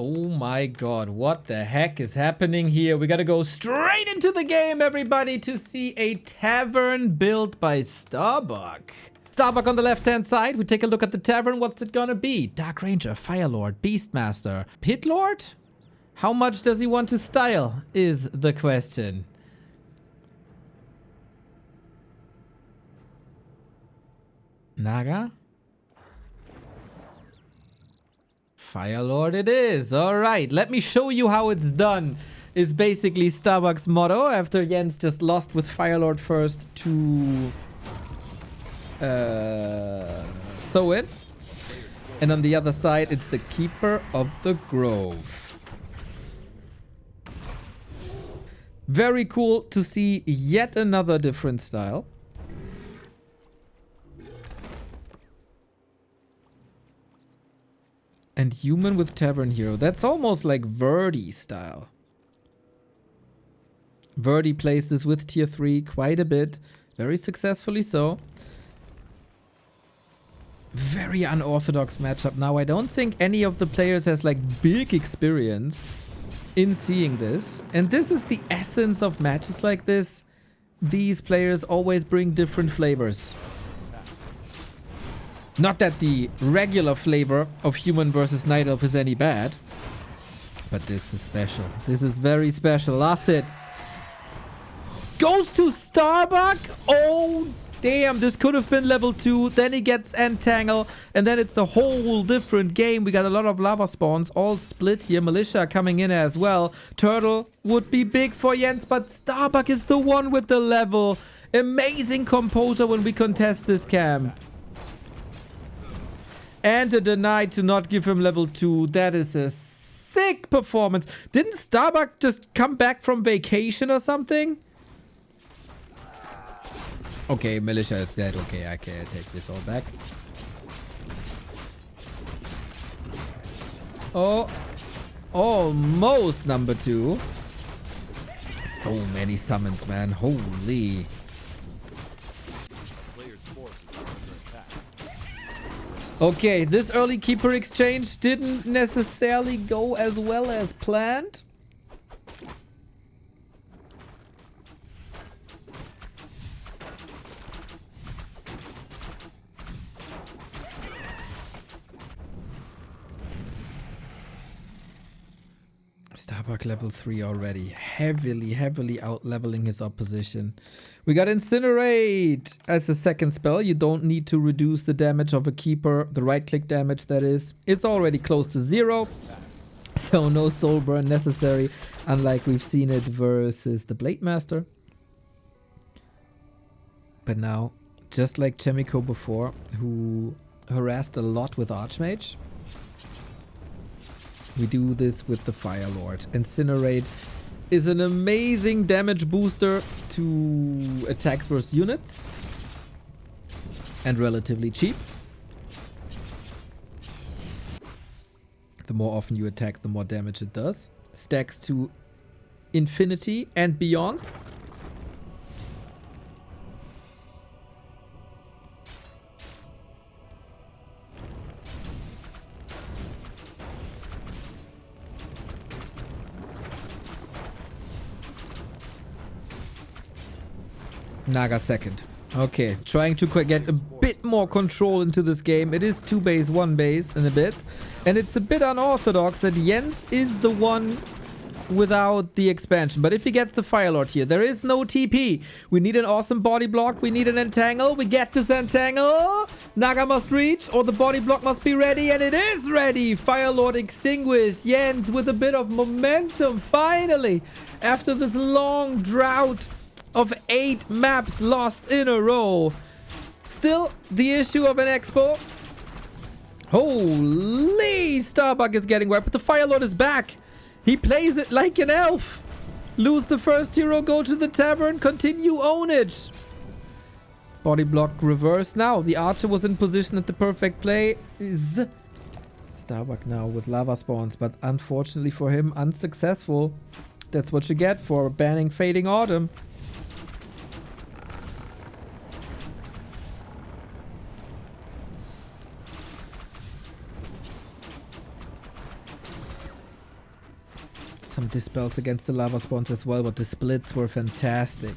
Oh my god, what the heck is happening here? We gotta go straight into the game, everybody, to see a tavern built by STARBUCK. STARBUCK on the left-hand side. We take a look at the tavern. What's it gonna be? Dark Ranger, Fire Lord, Beastmaster, Pit Lord? How much does he want to style is the question. Naga? Fire Lord it is. Alright, let me show you how it's done. Is basically STARBUCK's motto after Jens just lost with Fire Lord first to sow it. And on the other side, it's the Keeper of the Grove. Very cool to see yet another different style. And human with Tavern Hero. That's almost like Verdi style. Verdi plays this with tier 3 quite a bit. Very successfully so. Very unorthodox matchup. Now, I don't think any of the players has like big experience in seeing this. And this is the essence of matches like this. These players always bring different flavors. Not that the regular flavor of human versus night elf is any bad. But this is special. This is very special. Last hit. Goes to STARBUCK. Oh, damn. This could have been level 2. Then he gets Entangle. And then it's a whole different game. We got a lot of lava spawns all split here. Militia coming in as well. Turtle would be big for Jens. But STARBUCK is the one with the level. Amazing composure when we contest this camp. And a deny to not give him level 2. That is a sick performance. Didn't STARBUCK just come back from vacation or something? Okay, Militia is dead. Okay, I can take this all back. Oh, almost number 2. So many summons, man. Holy. Okay, this early Keeper exchange didn't necessarily go as well as planned. STARBUCK level 3 already. Heavily out-leveling his opposition. We got Incinerate as a second spell. You don't need to reduce the damage of a Keeper. The right-click damage, that is. It's already close to 0. So no soul burn necessary. Unlike we've seen it versus the Blade Master. But now, just like Chemico before, who harassed a lot with Archmage, we do this with the Fire Lord. Incinerate is an amazing damage booster to attacks versus units. And relatively cheap. The more often you attack, the more damage it does. Stacks to infinity and beyond. Naga second. Okay, trying to get a bit more control into this game. It is 2 base, 1 base in a bit. And it's a bit unorthodox that Jens is the one without the expansion. But if he gets the Fire Lord here, there is no TP. We need an awesome body block. We need an Entangle. We get this Entangle. Naga must reach or the body block must be ready. And it is ready. Fire Lord extinguished. Jens with a bit of momentum finally. After this long drought of 8 maps lost in a row. Still the issue of an expo. Holy, STARBUCK is getting wet, but the Fire Lord is back. He plays it like an elf. Lose the first hero, go to the tavern, continue ownage. Body block reverse now. The archer was in position at the perfect play. Is STARBUCK now with lava spawns, but unfortunately for him, unsuccessful. That's what you get for banning Fading Autumn. some dispels against the lava spawns as well, but the splits were fantastic.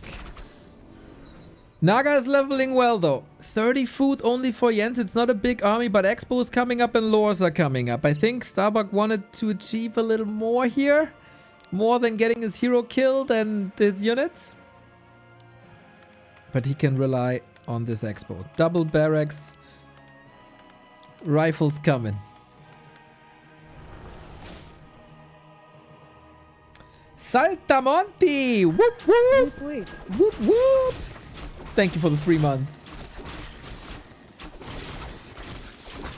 Naga is leveling well though. 30 food only for Jens. It's not a big army, but Expo's coming up and Lores are coming up. I think STARBUCK wanted to achieve a little more here. More than getting his hero killed and his units. But he can rely on this Expo. Double barracks. Rifles coming. Saltamonte! Whoop whoop! Whoop, Whoop whoop! Thank you for the 3 months.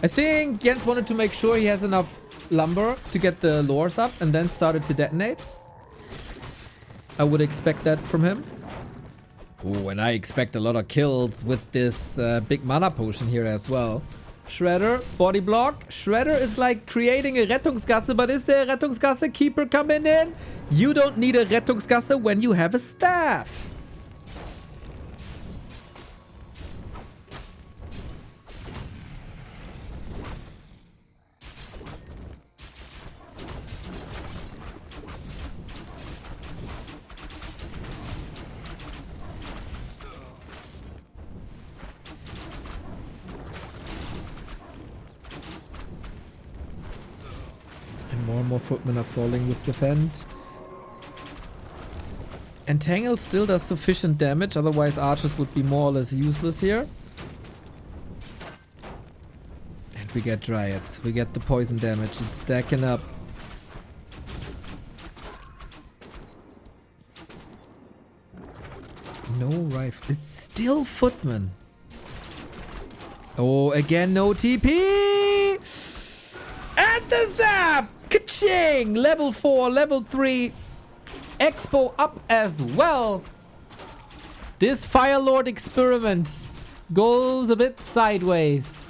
I think Jens wanted to make sure he has enough lumber to get the lores up and then started to detonate. I would expect that from him. Oh, and I expect a lot of kills with this big mana potion here as well. Shredder, body block. Shredder is like creating a Rettungsgasse, but is there a Rettungsgasse keeper coming in? You don't need a Rettungsgasse when you have a staff. More footmen are falling with defend. Entangle still does sufficient damage, otherwise archers would be more or less useless here. And we get dryads. We get the poison damage. It's stacking up. No rifle. It's still footmen. Oh, again no TP! And the zap! Ka-ching! Level 4, level 3. Expo up as well. This Fire Lord experiment goes a bit sideways.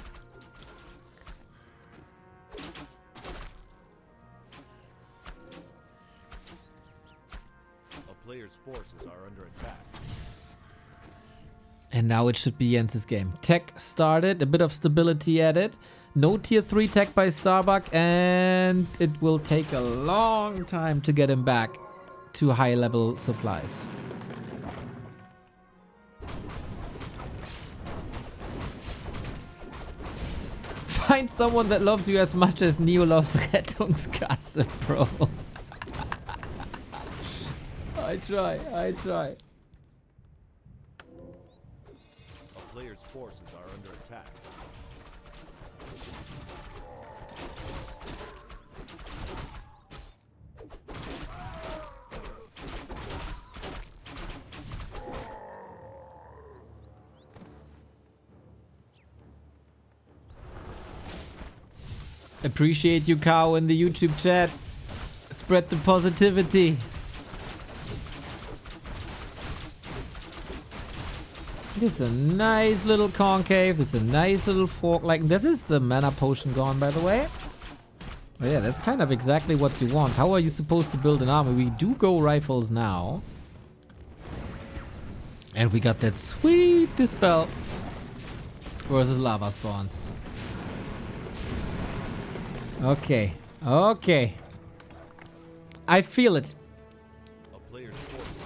A player's forces are under attack. And now it should be Jens's game. Tech started, a bit of stability added. No tier 3 tech by STARBUCK, and it will take a long time to get him back to high level supplies. Find someone that loves you as much as Neo loves Rettungsgasse, bro. I try. A player's forces are under attack. Appreciate you, Cow, in the YouTube chat. Spread the positivity. This is a nice little concave. This is a nice little fork. Like, this is the mana potion gone, by the way. Oh yeah, that's kind of exactly what you want. How are you supposed to build an army? We do go rifles now. And we got that sweet dispel versus lava spawns. Okay. Okay. I feel it.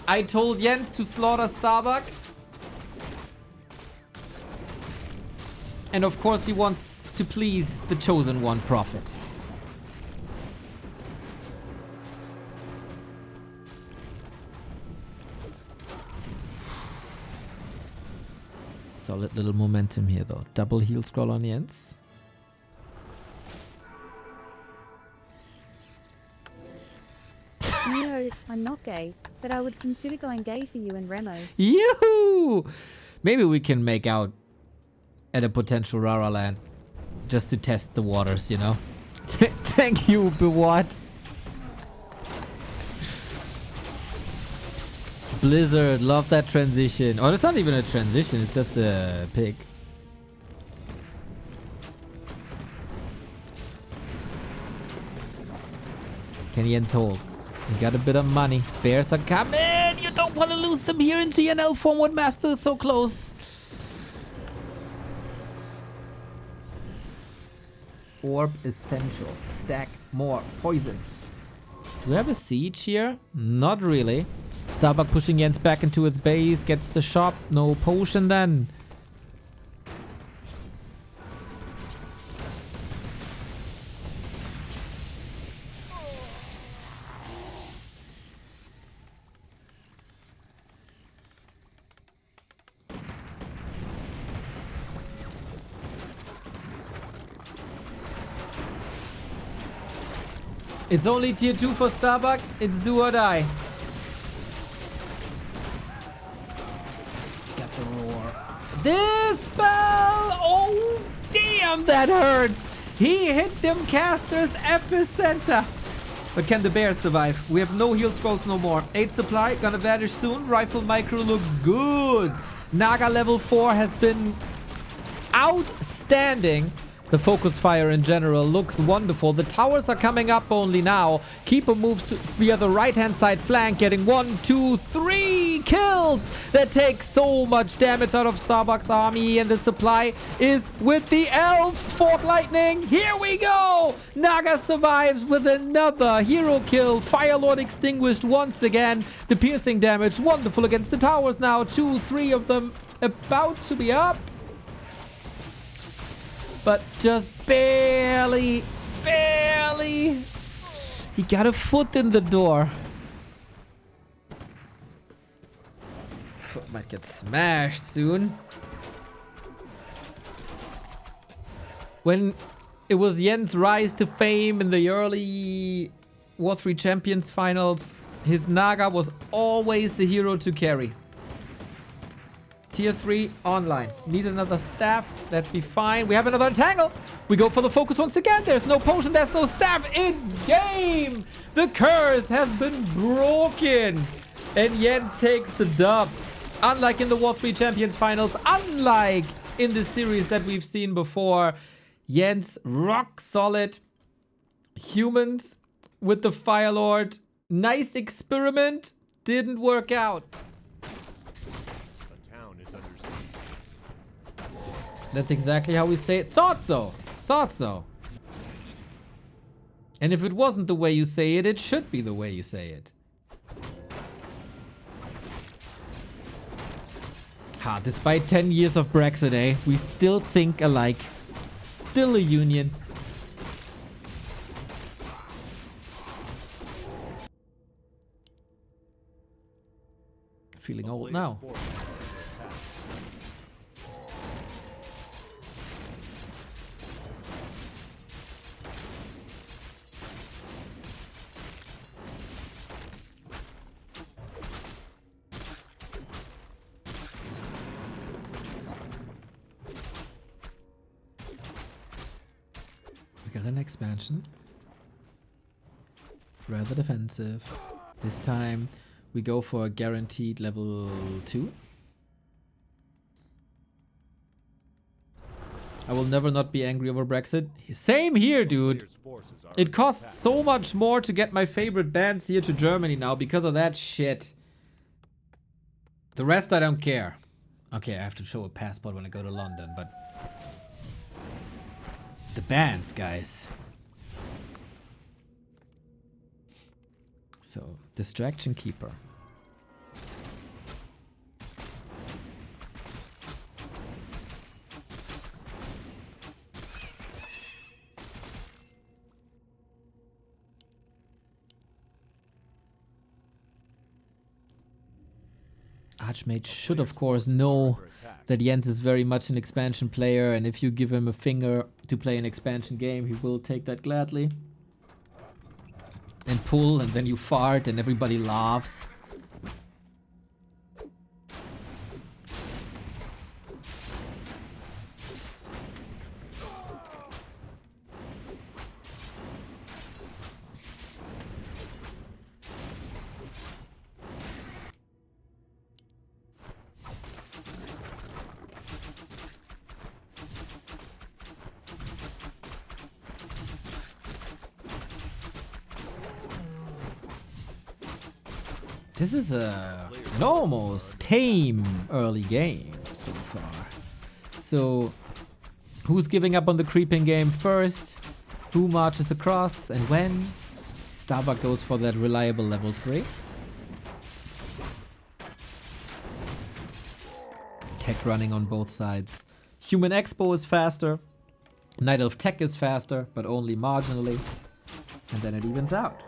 I told Jens to slaughter STARBUCK. And of course he wants to please the chosen one prophet. Solid little momentum here though. Double heal scroll on Jens. You know, I'm not gay, but I would consider going gay for you and Remo. Yoo-hoo! Maybe we can make out at a potential Rara land. Just to test the waters, you know? Thank you, Bewat. Blizzard, love that transition. Oh, it's not even a transition, it's just a pig. Can Jens hold? You got a bit of money. Bears are coming! You don't want to lose them here into TNL form with Master so close. Orb essential. Stack more poison. Do we have a siege here? Not really. STARBUCK pushing Jens back into its base. Gets the shop. No potion then. It's only tier 2 for STARBUCK. It's do or die. Got the roar. Dispel! Oh, damn, that hurt. He hit them casters epicenter. But can the bears survive? We have no heal scrolls no more. 8 supply, gonna vanish soon. Rifle micro looks good. Naga level 4 has been outstanding. The focus fire in general looks wonderful. The towers are coming up only now. Keeper moves via the right-hand side flank, getting 1, 2, 3 kills. That takes so much damage out of STARBUCK's army, and the supply is with the elf. Fork lightning, here we go. Naga survives with another hero kill. Firelord extinguished once again. The piercing damage, wonderful against the towers now. 2, 3 of them about to be up. But just barely. He got a foot in the door. Foot might get smashed soon. When it was Jens' rise to fame in the early War 3 Champions finals, his Naga was always the hero to carry. Tier 3 online. Need another staff. That'd be fine. We have another entangle. We go for the focus once again. There's no potion. There's no staff. It's game. The curse has been broken. And Jens takes the dub. Unlike in the War 3 Champions finals. Unlike in the series that we've seen before. Jens rock solid. Humans with the Firelord. Nice experiment. Didn't work out. That's exactly how we say it. Thought so. Thought so. And if it wasn't the way you say it, it should be the way you say it. Ha, despite 10 years of Brexit, eh? We still think alike. Still a union. Feeling old now. We got an expansion. Rather defensive. This time we go for a guaranteed level 2. I will never not be angry over Brexit. Same here, dude. It costs so much more to get my favorite bands here to Germany now because of that shit. The rest I don't care. Okay, I have to show a passport when I go to London, but the bands, guys. So, Distraction Keeper. Archmage should, of course, know that Jens is very much an expansion player, and if you give him a finger to play an expansion game, he will take that gladly. And pull, and then you fart, and everybody laughs. This is an almost tame early game so far. So, who's giving up on the creeping game first? Who marches across and when? Starbuck goes for that reliable level 3. Tech running on both sides. Human Expo is faster. Night Elf Tech is faster, but only marginally. And then it evens out.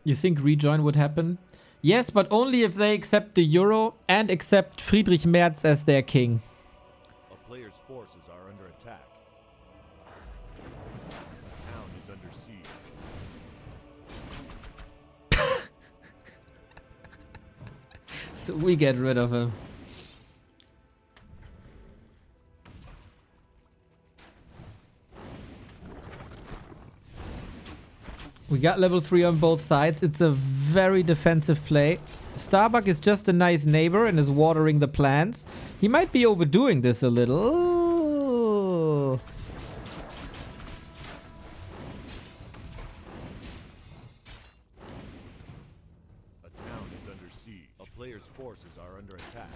You think rejoin would happen? Yes, but only if they accept the Euro and accept Friedrich Merz as their king. A player's forces are under attack. A town is under siege. So we get rid of him. We got level 3 on both sides. It's a very defensive play. Starbuck is just a nice neighbor and is watering the plants. He might be overdoing this a little. Ooh. A town is under siege. A player's forces are under attack.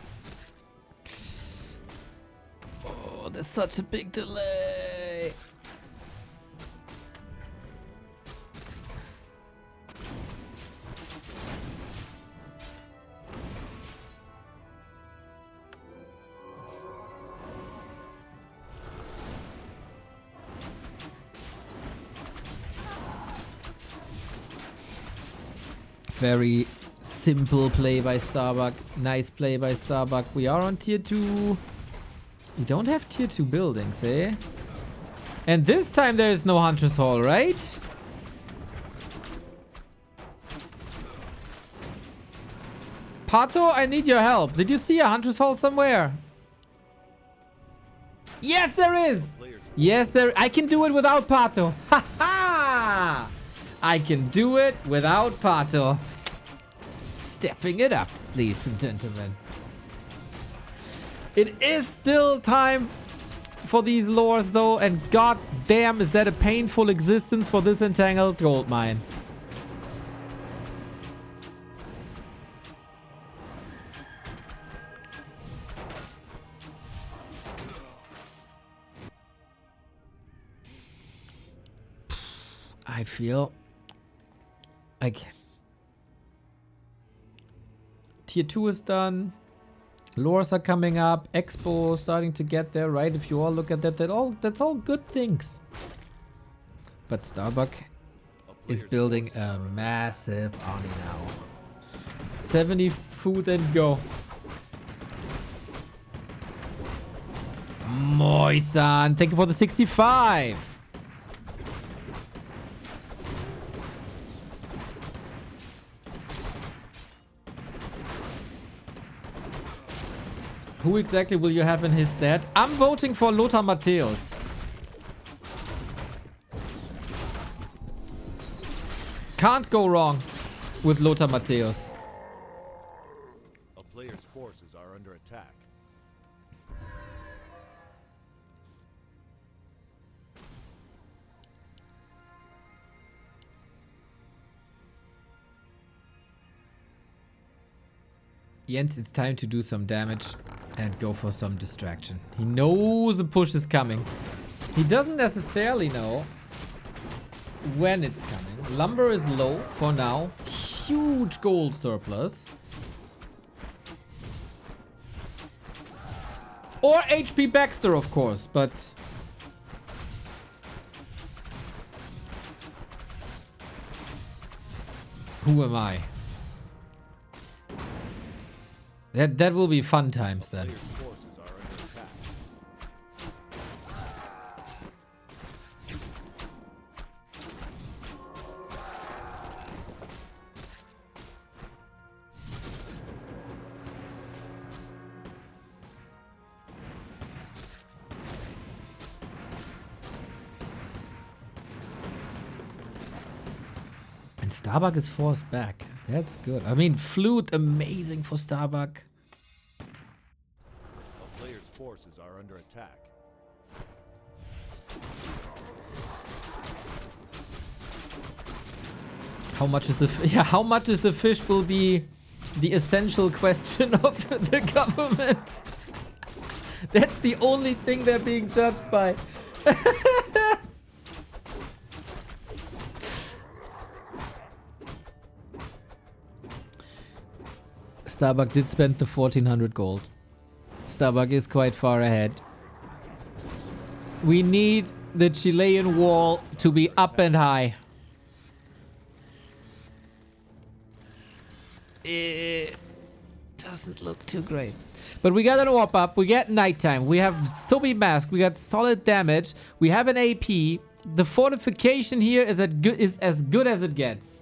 Oh, there's such a big delay. Very simple play by Starbuck. Nice play by Starbuck. We are on tier 2. We don't have tier 2 buildings, eh? And this time there is no Hunter's Hall, right? Pato, I need your help. Did you see a Hunter's Hall somewhere? Yes, there is! Yes, there. I can do it without Pato. Ha ha! I can do it without Pato. Stepping it up, ladies and gentlemen. It is still time for these lures though, and god damn is that a painful existence for this entangled gold mine. I feel like tier 2 is done. Lures are coming up. Expo starting to get there, right? If you all look at that, that's all good things. But Starbuck is building a massive army now. 70 food and go. Moisan, thank you for the 65. Who exactly will you have in his stead? I'm voting for Lothar Matthäus. Can't go wrong with Lothar Matthäus. A player's forces are under attack. Jens, it's time to do some damage and go for some distraction. He knows a push is coming. He doesn't necessarily know when it's coming. Lumber is low for now. Huge gold surplus. Or HP Baxter, of course, but... who am I? That will be fun times then. Player's forces are under attack. And Starbuck is forced back. That's good. I mean, flute, amazing for Starbuck. A player's forces are under attack. How much is the yeah? How much is the fish will be the essential question of the government. That's the only thing they're being judged by. STARBUCK did spend the 1400 gold. STARBUCK is quite far ahead. We need the Chilean wall to be up and high. It doesn't look too great. But we got an AWP up. We get nighttime. We have Sobi Mask. We got solid damage. We have an AP. The fortification here is as good as it gets.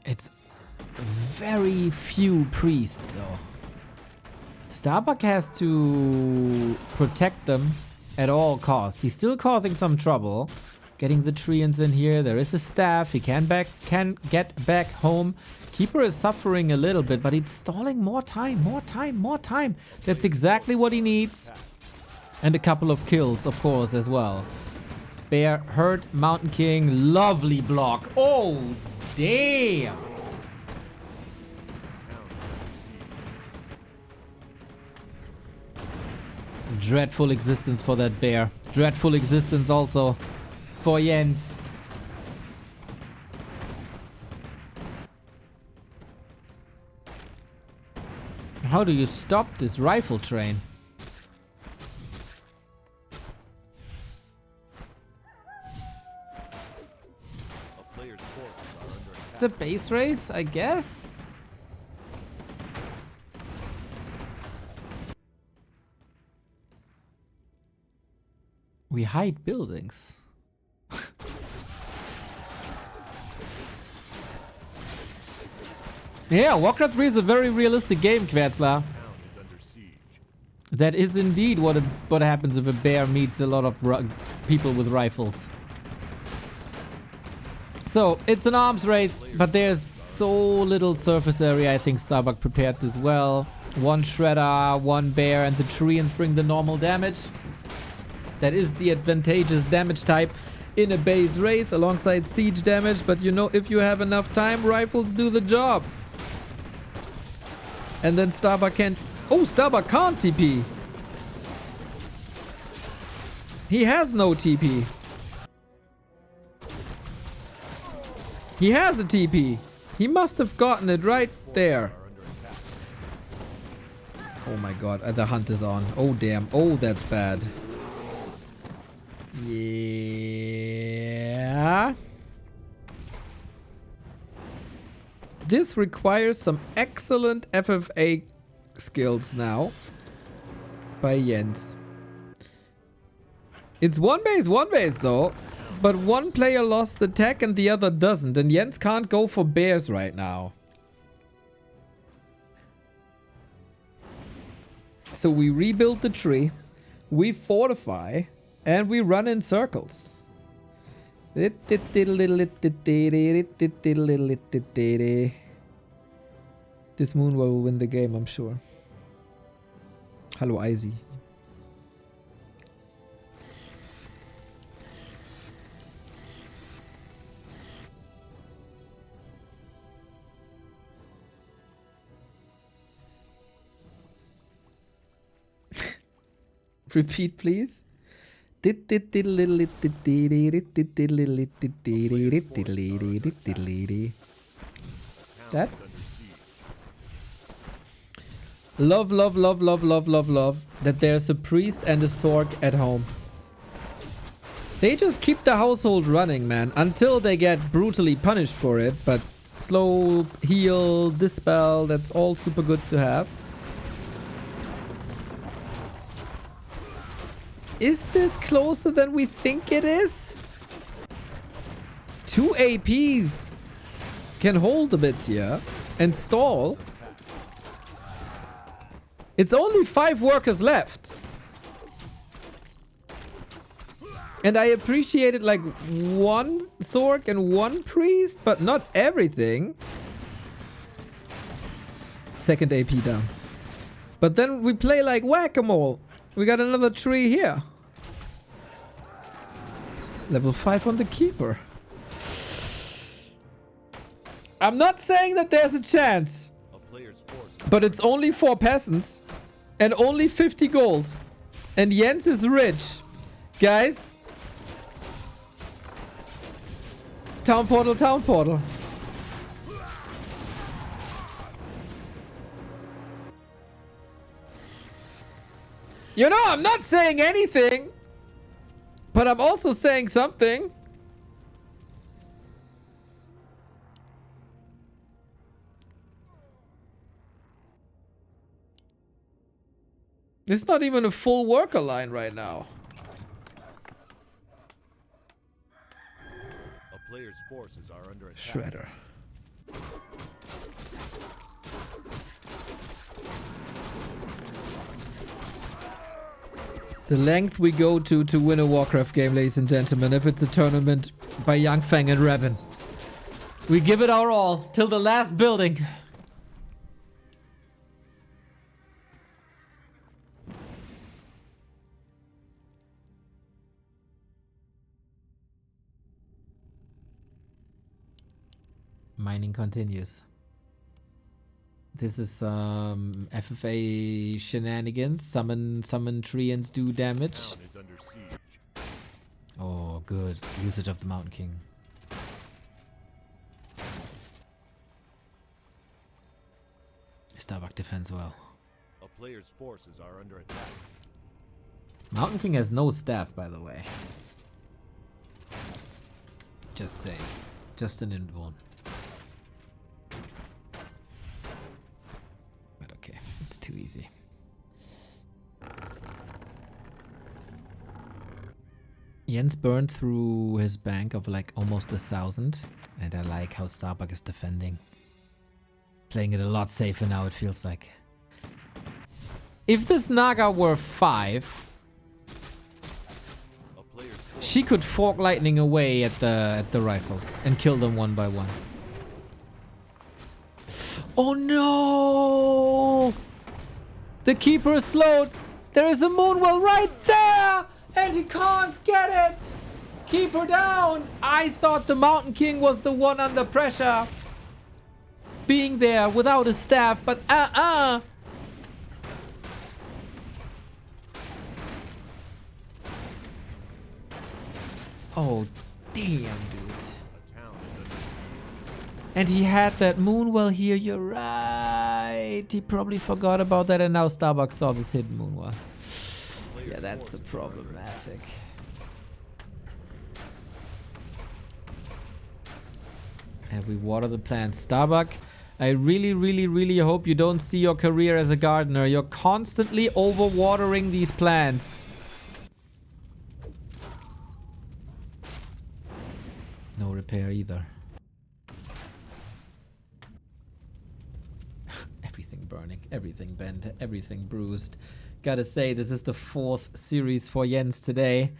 It's very few priests, though. STARBUCK has to protect them at all costs. He's still causing some trouble. Getting the Treants in here. There is a staff. He can get back home. Keeper is suffering a little bit, but he's stalling more time. That's exactly what he needs. And a couple of kills, of course, as well. Bear hurt. Mountain King. Lovely block. Oh, damn. Dreadful existence for that bear. Dreadful existence also for Jens. How do you stop this rifle train? It's a base race, I guess? We hide buildings. Yeah, Warcraft 3 is a very realistic game, Quetzla. That is indeed what happens if a bear meets a lot of people with rifles. So, it's an arms race, but there's so little surface area. I think STARBUCK prepared this well. One Shredder, one bear, and the Treants bring the normal damage. That is the advantageous damage type in a base race alongside siege damage. But you know, if you have enough time, rifles do the job. And then STARBUCK can't... Oh, STARBUCK can't TP. He has no TP. He has a TP. He must have gotten it right there. Oh my god, the hunt is on. Oh damn. Oh, that's bad. Yeah. This requires some excellent FFA skills now by Jens. It's one base though. But one player lost the tech and the other doesn't. And Jens can't go for bears right now. So we rebuild the tree. We fortify. And we run in circles. This moon will win the game, I'm sure. Hello, Izzy. Repeat, please. That? Love that there's a priest and a Sork at home. They just keep the household running, man, until they get brutally punished for it. But slow, heal, dispel, that's all super good to have. Is this closer than we think it is? 2 APs can hold a bit here and stall. It's only 5 workers left. And I appreciated like 1 Sork and 1 priest, but not everything. Second AP down. But then we play like whack-a-mole. We got another tree here. Level 5 on the keeper. I'm not saying that there's a chance. But it's only 4 peasants. And only 50 gold. And Jens is rich. Guys. Town portal, town portal. You know, I'm not saying anything. But I'm also saying something. It's not even a full worker line right now. A player's forces are under attack. Shredder. The length we go to win a Warcraft game, ladies and gentlemen, if it's a tournament by Young Fang and Revan. We give it our all till the last building. Mining continues. This is FFA shenanigans. Summon treants do damage. Oh, good. Usage of the Mountain King. STARBUCK defends well. A player's forces are under attack. Mountain King has no staff, by the way. Just saying. Just an invuln. But okay, it's too easy. Jens burned through his bank of like almost 1,000, and I like how STARBUCK is defending. Playing it a lot safer now, it feels like. If this Naga were 5, she could fork lightning away at the rifles and kill them one by one. Oh no! The keeper is slowed. There is a moonwell right there, and he can't get it. Keeper down. I thought the Mountain King was the one under pressure, being there without a staff, but Oh, damn, dude. And he had that moonwell here, you're right. He probably forgot about that, and now STARBUCK saw this hidden moonwell. Yeah, that's problematic. And we water the plants. STARBUCK, I really hope you don't see your career as a gardener. You're constantly overwatering these plants. No repair either. Everything burning, everything bent, everything bruised. Gotta say, this is the 4th series for Jens today.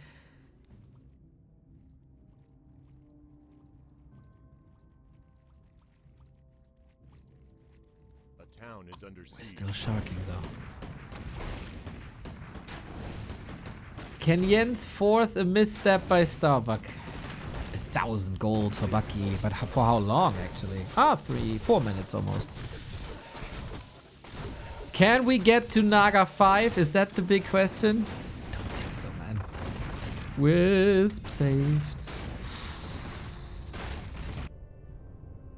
A town is under siege. We're still sharking though. Can Jens force a misstep by STARBUCK? 1,000 gold for Bucky, but for how long actually? 4 minutes almost. Can we get to Naga 5? Is that the big question? Don't think so, man. Wisp saved.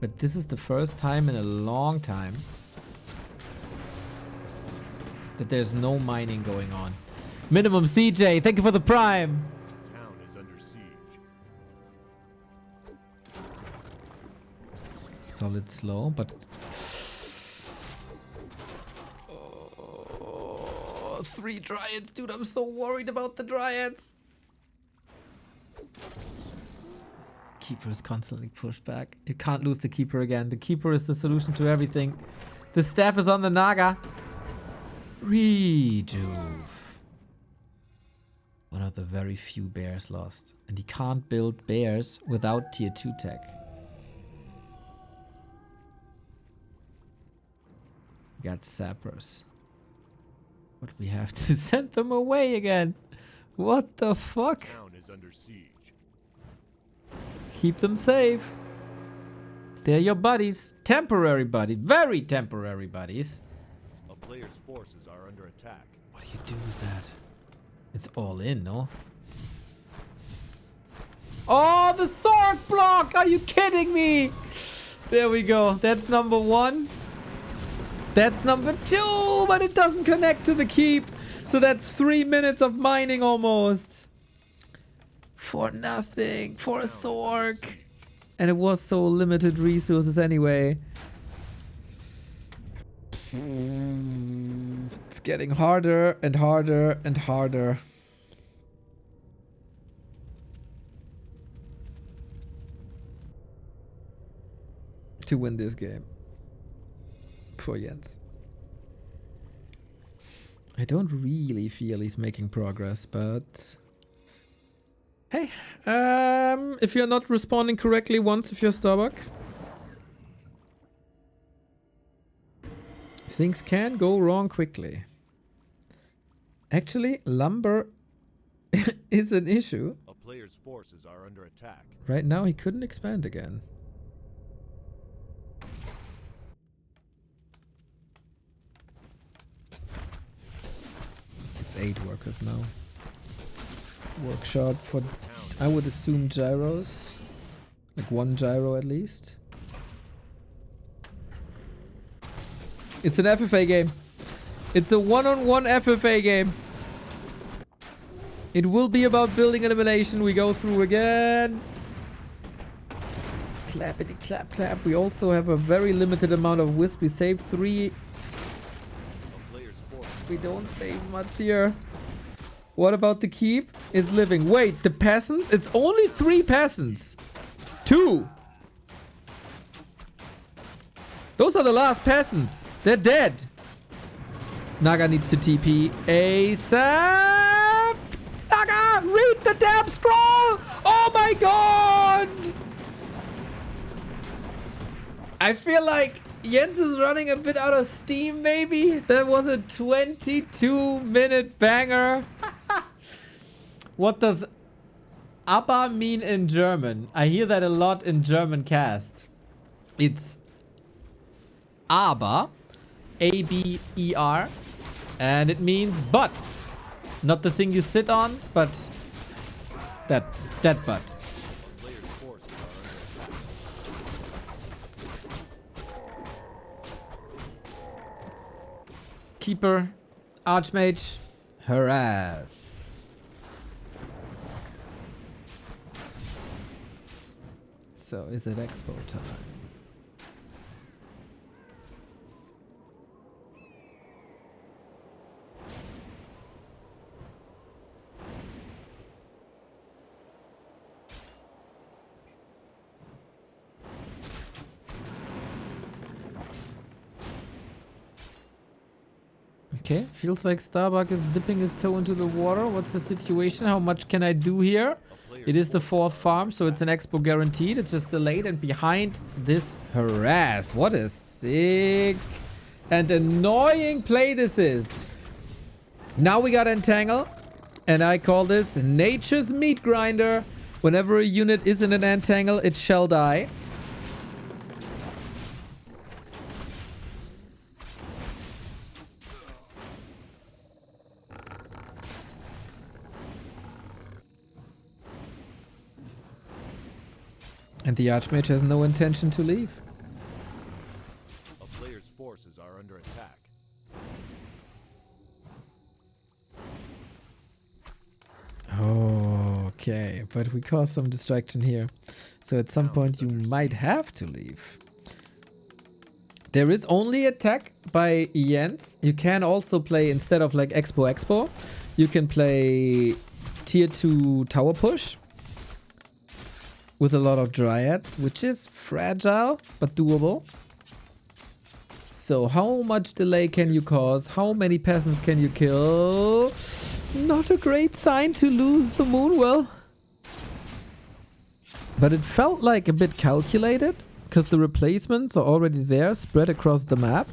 But this is the first time in a long time that there's no mining going on. Minimum CJ, thank you for the prime. Town is under siege. Solid slow, but 3 dryads, dude. I'm so worried about the dryads. Keeper is constantly pushed back. You can't lose the keeper again. The keeper is the solution to everything. The staff is on the Naga. Rejuve. One of the very few bears lost. And he can't build bears without tier 2 tech. We got sappers. But we have to send them away again. What the fuck? Town is under siege. Keep them safe. They're your buddies. Temporary buddies. Very temporary buddies. A player's forces are under attack. What do you do with that? It's all in, no? Oh, the sword block! Are you kidding me? There we go. That's number 1. That's number 2, but it doesn't connect to the keep. So that's 3 minutes of mining almost. For nothing. For a Sork. And it was so limited resources anyway. It's getting harder and harder and harder. To win this game. For Jens. I don't really feel he's making progress, but... Hey, if you're not responding correctly once, if you're STARBUCK, things can go wrong quickly. Actually, lumber is an issue. A player's forces are under attack. Right now, he couldn't expand again. It's 8 workers now. Workshop for, I would assume, gyros. Like 1 gyro at least. It's an FFA game. It's a one-on-one FFA game. It will be about building elimination. We go through again. Clappity clap clap. We also have a very limited amount of wisp. We saved 3. We don't save much here. What about the keep? It's living. Wait, the peasants? It's only 3 peasants. 2. Those are the last peasants. They're dead. Naga needs to TP ASAP. Naga, read the damn scroll. Oh my god. I feel like Jens is running a bit out of steam, maybe. That was a 22-minute banger. What does ABBA mean in German? I hear that a lot in German cast. It's aber, A-B-E-R, and it means butt. Not the thing you sit on, but that butt. Keeper, Archmage, harass. So is it expo time? Okay, feels like STARBUCK is dipping his toe into the water. What's the situation? How much can I do here? It is the 4th farm, so it's an expo guaranteed. It's just delayed, and behind this harass. What a sick and annoying play this is. Now we got Entangle, and I call this nature's meat grinder. Whenever a unit is in an Entangle, it shall die. And the Archmage has no intention to leave. A player's forces are under attack. Okay, but we caused some distraction here. So at some point you might have to leave. There is only attack by Jens. You can also play, instead of like Expo, you can play tier 2 tower push. With a lot of dryads, which is fragile, but doable. So how much delay can you cause? How many peasants can you kill? Not a great sign to lose the Moonwell. But it felt like a bit calculated, because the replacements are already there, spread across the map.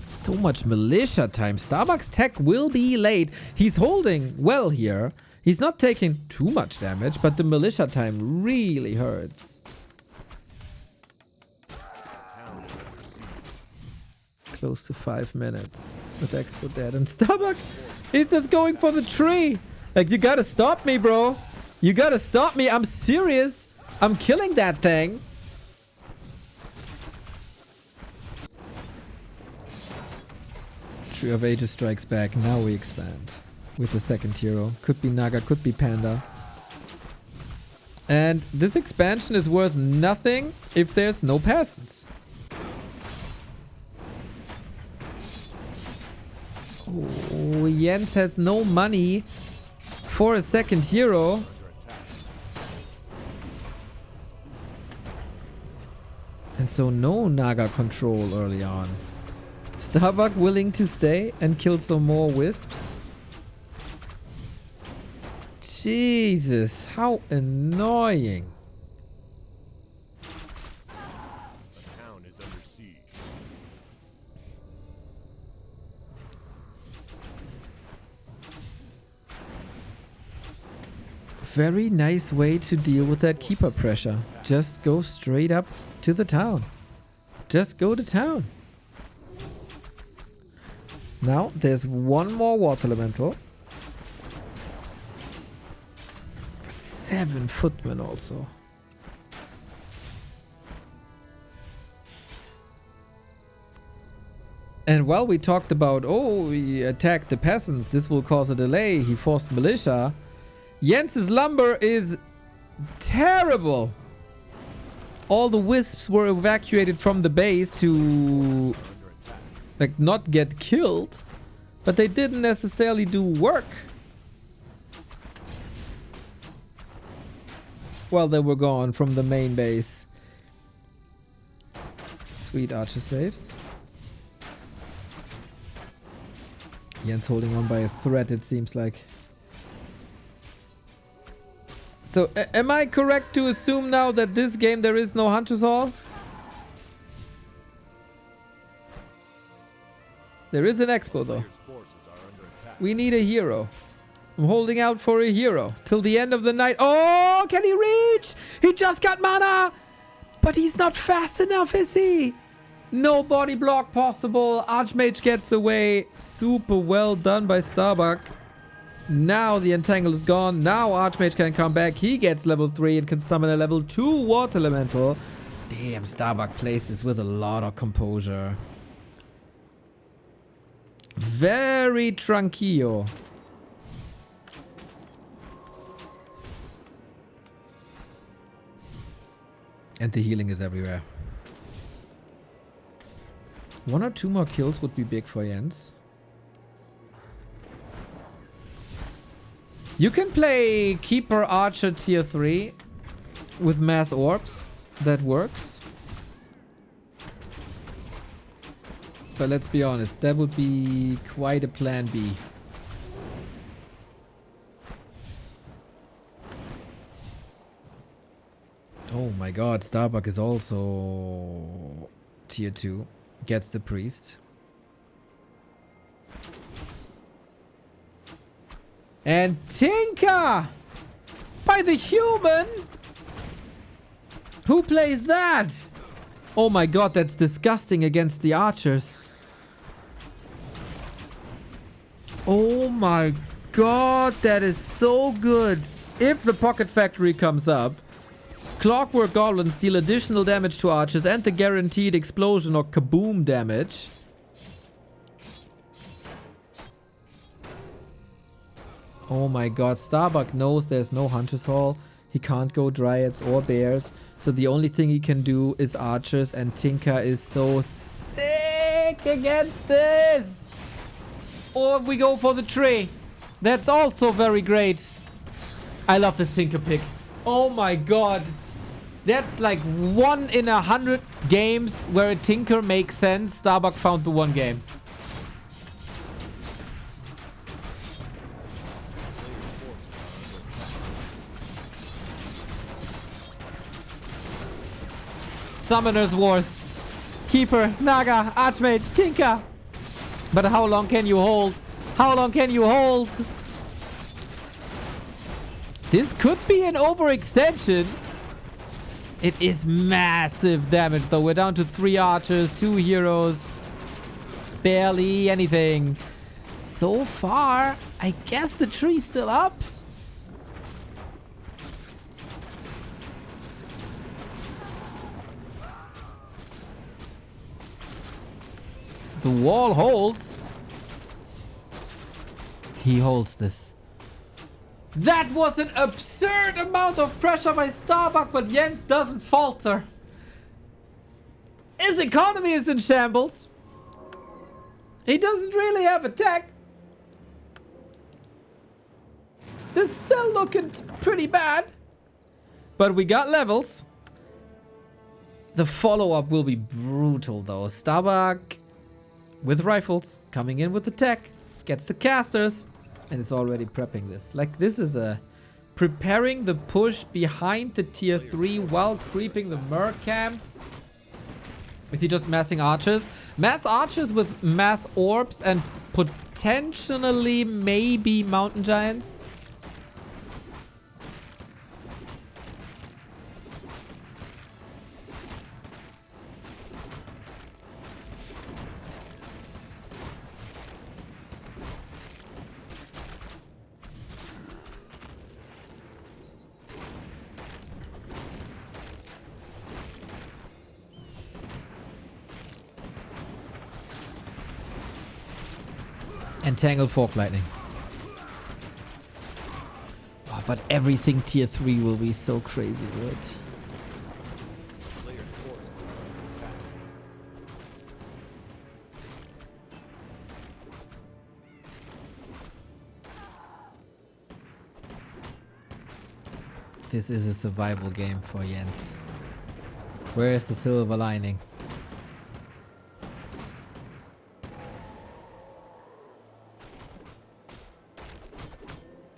So much militia time. STARBUCK's tech will be late. He's holding well here. He's not taking too much damage, but the militia time really hurts. Close to 5 minutes with Expo dead. And STARBUCK, he's just going for the tree. Like, you gotta stop me, bro. You gotta stop me. I'm serious. I'm killing that thing. Tree of Ages strikes back. Now we expand with the second hero. Could be Naga, could be Panda. And this expansion is worth nothing if there's no peasants. Oh, Jens has no money for a second hero. And so no Naga control early on. STARBUCK willing to stay and kill some more wisps. Jesus, how annoying. The town is under siege. Very nice way to deal with that keeper pressure. Just go straight up to the town. Just go to town. Now there's one more water elemental. 7 footmen also. And while we talked about, oh, he attacked the peasants, this will cause a delay, he forced militia. Jens's lumber is terrible. All the wisps were evacuated from the base to like not get killed, but they didn't necessarily do work. Well, they were gone from the main base. Sweet archer saves. Jens holding on by a thread, it seems like. So, am I correct to assume now that this game there is no Hunter's Hall? There is an expo though. We need a hero. I'm holding out for a hero till the end of the night. Oh, can he reach? He just got mana! But he's not fast enough, is he? No body block possible. Archmage gets away. Super well done by STARBUCK. Now the entangle is gone. Now Archmage can come back. He gets level 3 and can summon a level 2 water elemental. Damn, STARBUCK plays this with a lot of composure. Very tranquillo. And the healing is everywhere. 1 or 2 more kills would be big for Jens. You can play Keeper Archer tier 3 with mass orbs. That works. But let's be honest, that would be quite a plan B. Oh my god, STARBUCK is also tier 2. Gets the priest. And Tinker! By the human! Who plays that? Oh my god, that's disgusting against the archers. Oh my god, that is so good. If the Pocket Factory comes up, Clockwork Goblins deal additional damage to archers and the guaranteed explosion or kaboom damage. Oh my god, STARBUCK knows there's no Hunter's Hall. He can't go Dryads or Bears. So the only thing he can do is archers, and Tinker is so sick against this. Or we go for the tree. That's also very great. I love this Tinker pick. Oh my god. That's like 1 in 100 games where a tinker makes sense. STARBUCK found the one game. Summoners Wars. Keeper, Naga, Archmage, Tinker. But how long can you hold? How long can you hold? This could be an overextension. It is massive damage though. We're down to 3 archers, 2 heroes. Barely anything. So far, I guess the tree's still up. The wall holds. He holds this. That was an absurd amount of pressure by STARBUCK, but JENS doesn't falter. His economy is in shambles. He doesn't really have attack. This is still looking pretty bad. But we got levels. The follow-up will be brutal though. STARBUCK with rifles coming in with the tech. Gets the casters. And it's already prepping this. Like, this is a preparing the push behind the tier 3 while creeping the Merc camp. Is he just massing archers? Mass archers with mass orbs and potentially maybe mountain giants. Entangled Fork Lightning. Oh, but everything tier 3 will be so crazy good. This is a survival game for JENS. Where is the silver lining?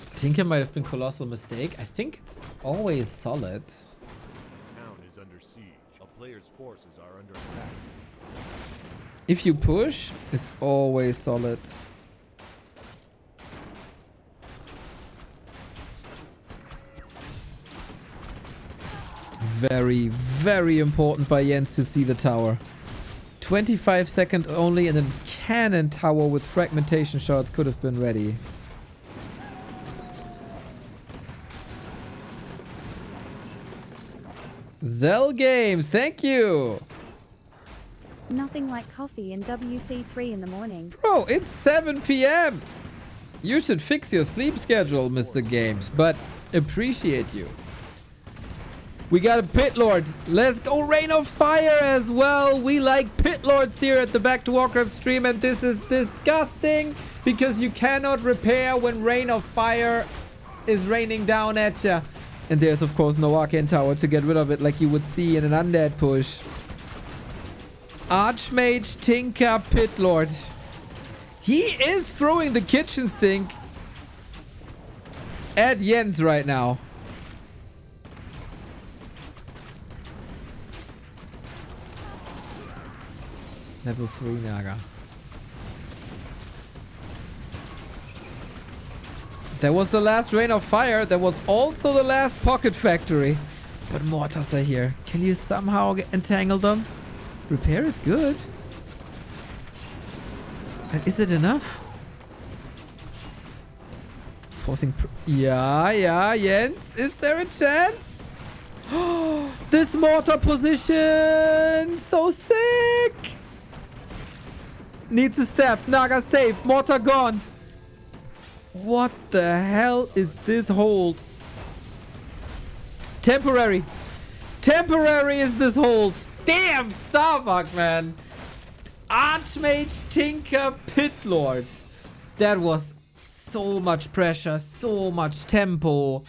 I think it might have been colossal mistake. I think it's always solid. The town is under siege. A player's forces are under attack. If you push, it's always solid. Very, very important by JENS to see the tower. 25 seconds only and a cannon tower with fragmentation shots could have been ready. Zell Games, thank you. Nothing like coffee and WC3 in the morning. Bro, it's 7 p.m. You should fix your sleep schedule, Mr. Games, but appreciate you. We got a Pit Lord. Let's go Rain of Fire as well. We like Pit Lords here at the Back to Warcraft stream, and this is disgusting because you cannot repair when Rain of Fire is raining down at you. And there's, of course, no Arcane Tower to get rid of it like you would see in an Undead push. Archmage, Tinker, Pit Lord. He is throwing the kitchen sink at JENS right now. Level 3 Naga. There was the last Rain of Fire. There was also the last Pocket Factory. But mortars are here. Can you somehow entangle them? Repair is good. And is it enough? Forcing... Yeah, JENS. Is there a chance? This mortar position! So sick! Needs a step. Naga safe. Mortar gone. What the hell is this hold? Temporary. Temporary is this hold. Damn, STARBUCK, man. Archmage, Tinker, Pit Lord. That was so much pressure, so much tempo.